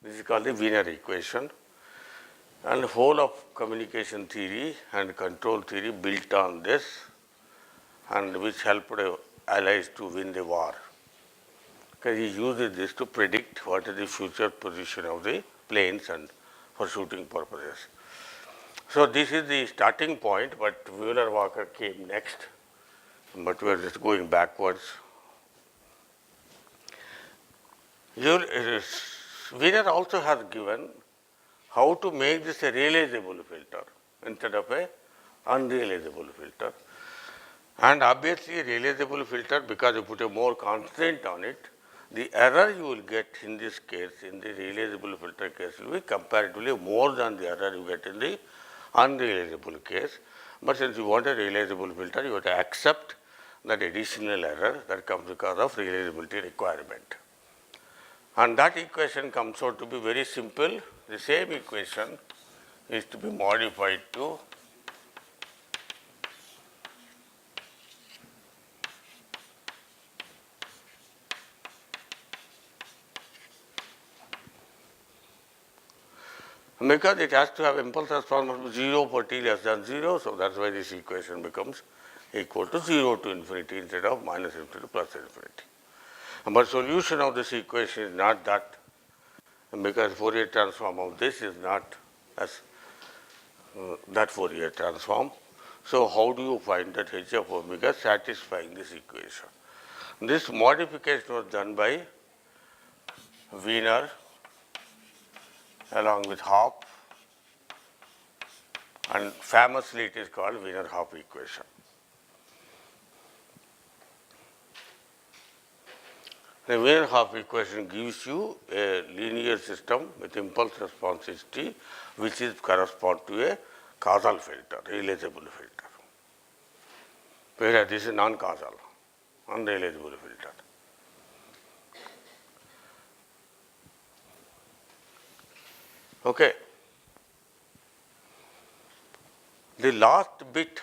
This is called the Wiener equation, and the whole of communication theory and control theory built on this, and which helped allies to win the war. Because he used this to predict what is the future position of the planes and for shooting purposes. So this is the starting point, but Wheeler-Walker came next, but we are just going backwards. Wiener also has given how to make this a realizable filter instead of a unrealizable filter. And obviously a realizable filter, because you put a more constraint on it, the error you will get in this case, in the realizable filter case, will be comparatively more than the error you get in the unrealizable case. But since you want a realizable filter, you have to accept that additional error that comes because of realizability requirement. And that equation comes out to be very simple. The same equation is to be modified to because it has to have impulse response of 0 for t less than 0. So, that is why this equation becomes equal to 0 to infinity instead of minus infinity to plus infinity. But solution of this equation is not that, because Fourier transform of this is not as that Fourier transform. So, how do you find that h of omega satisfying this equation? This modification was done by Wiener along with Hopf, and famously it is called Wiener-Hopf equation. The Wiener-Hopf equation gives you a linear system with impulse response is t, which is correspond to a causal filter, realizable filter. Whereas this is non-causal, unrealizable filter. Okay. The last bit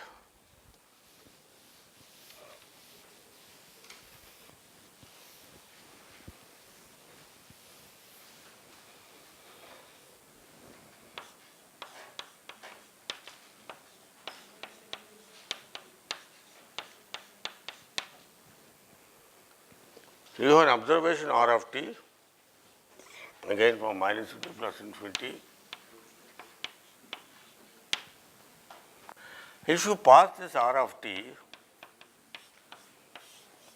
you have an observation R of t, again from minus to plus infinity. If you pass this R of t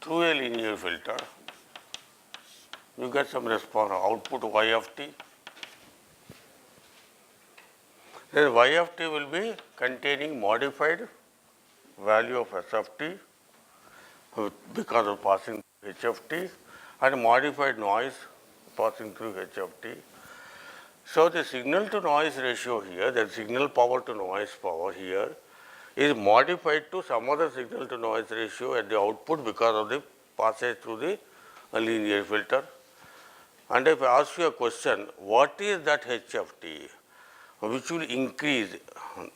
through a linear filter, you get some response, output y of t. Then y of t will be containing modified value of s of t because of passing h of t, and modified noise passing through h of t. So, the signal to noise ratio here, the signal power to noise power here, is modified to some other signal to noise ratio at the output because of the passage through the linear filter. And if I ask you a question, what is that h of t which will increase,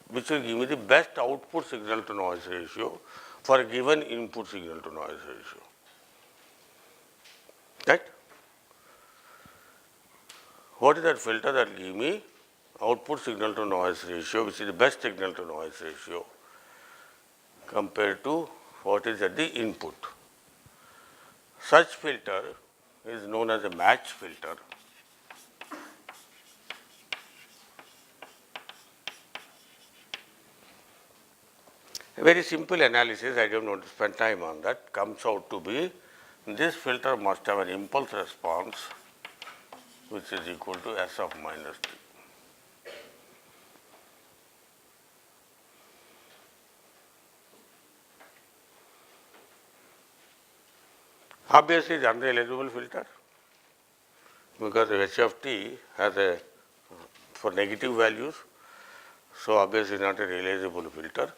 which will give me the best output signal to noise ratio for a given input signal to noise ratio, right? What is that filter that give me output signal to noise ratio, which is the best signal to noise ratio compared to what is at the input? Such filter is known as a match filter. A very simple analysis, I don't want to spend time on that, comes out to be this filter must have an impulse response which is equal to S of minus t. Obviously, it is unrealizable filter because h of t has a for negative values. So, obviously, not a realizable filter,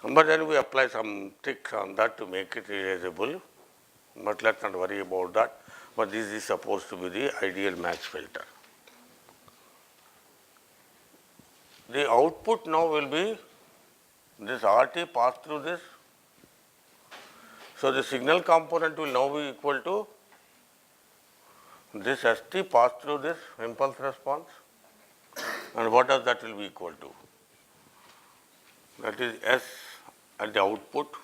but then we apply some tricks on that to make it realizable, but let us not worry about that. But this is supposed to be the ideal match filter. The output now will be this RT pass through this. So, the signal component will now be equal to this ST pass through this impulse response, and what does that will be equal to? That is S at the output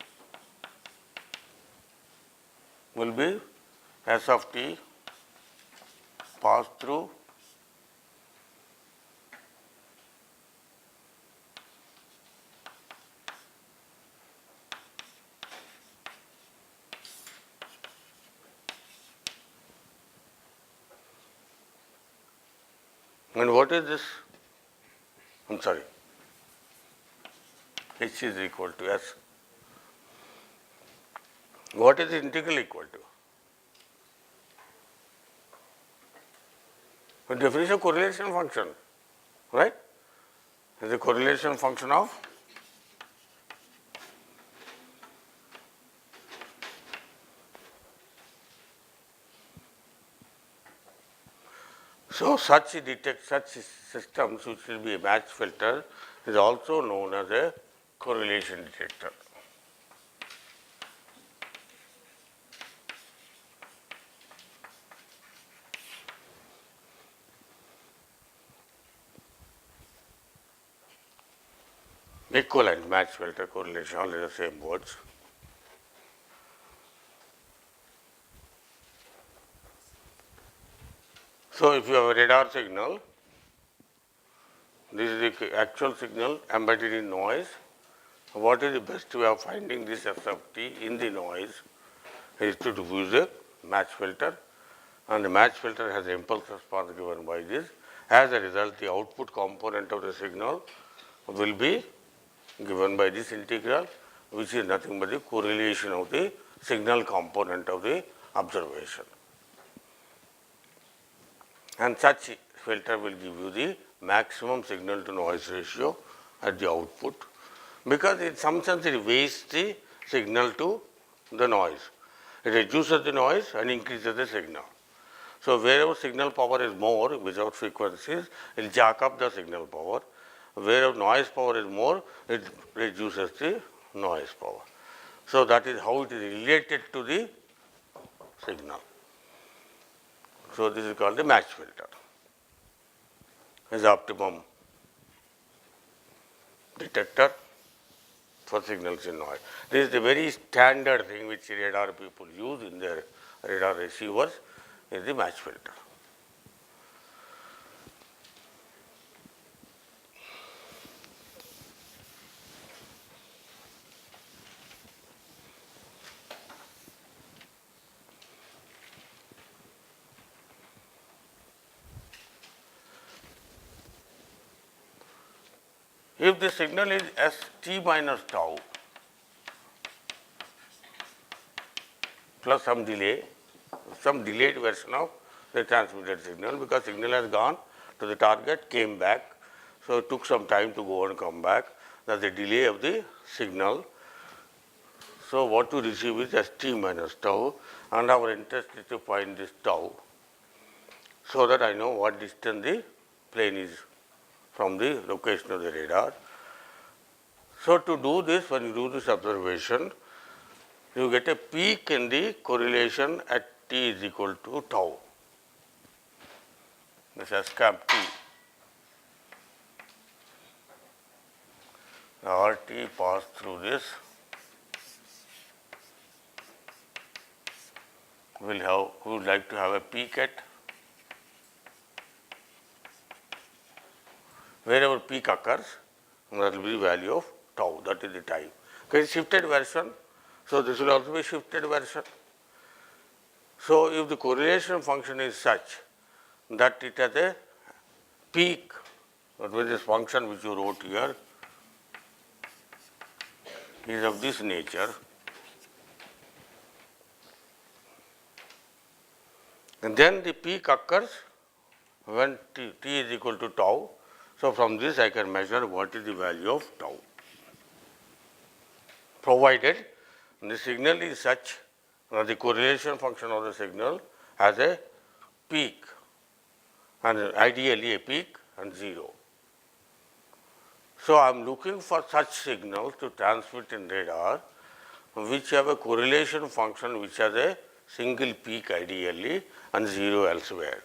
will be S of t pass through and what is this? I am sorry, H is equal to S. What is the integral equal to? The definition of correlation function, right? Is a correlation function of so such systems which will be a match filter is also known as a correlation detector. Equivalent, match filter, correlation, all are the same words. So if you have a radar signal, this is the actual signal embedded in noise. What is the best way of finding this S of t in the noise is to use a match filter, and the match filter has an impulse response given by this. As a result, the output component of the signal will be given by this integral, which is nothing but the correlation of the signal component of the observation. And such filter will give you the maximum signal to noise ratio at the output, because in some sense it wastes the signal to the noise. It reduces the noise and increases the signal. So wherever signal power is more without frequencies, it will jack up the signal power. Wherever noise power is more, it reduces the noise power. So that is how it is related to the signal. So this is called the match filter. Is optimum detector for signals in noise. This is the very standard thing which radar people use in their radar receivers, is the match filter. If the signal is St minus tau plus some delay, some delayed version of the transmitted signal, because signal has gone to the target, came back, so it took some time to go and come back. That's the delay of the signal. So what to receive is St minus tau, and our interest is to find this tau, so that I know what distance the plane is from the location of the radar. So to do this, when you do this observation, you get a peak in the correlation at t is equal to tau. This S cap t. The RT pass through this will have, we would like to have a peak at wherever peak occurs, that will be the value of tau, that is the time. Okay, shifted version, so this will also be shifted version. So if the correlation function is such that it has a peak, that was this function which you wrote here, is of this nature, and then the peak occurs when t is equal to tau. So from this I can measure what is the value of tau, provided the signal is such that the correlation function of the signal has a peak, and ideally a peak and 0. So I am looking for such signals to transmit in radar which have a correlation function which has a single peak ideally and zero elsewhere.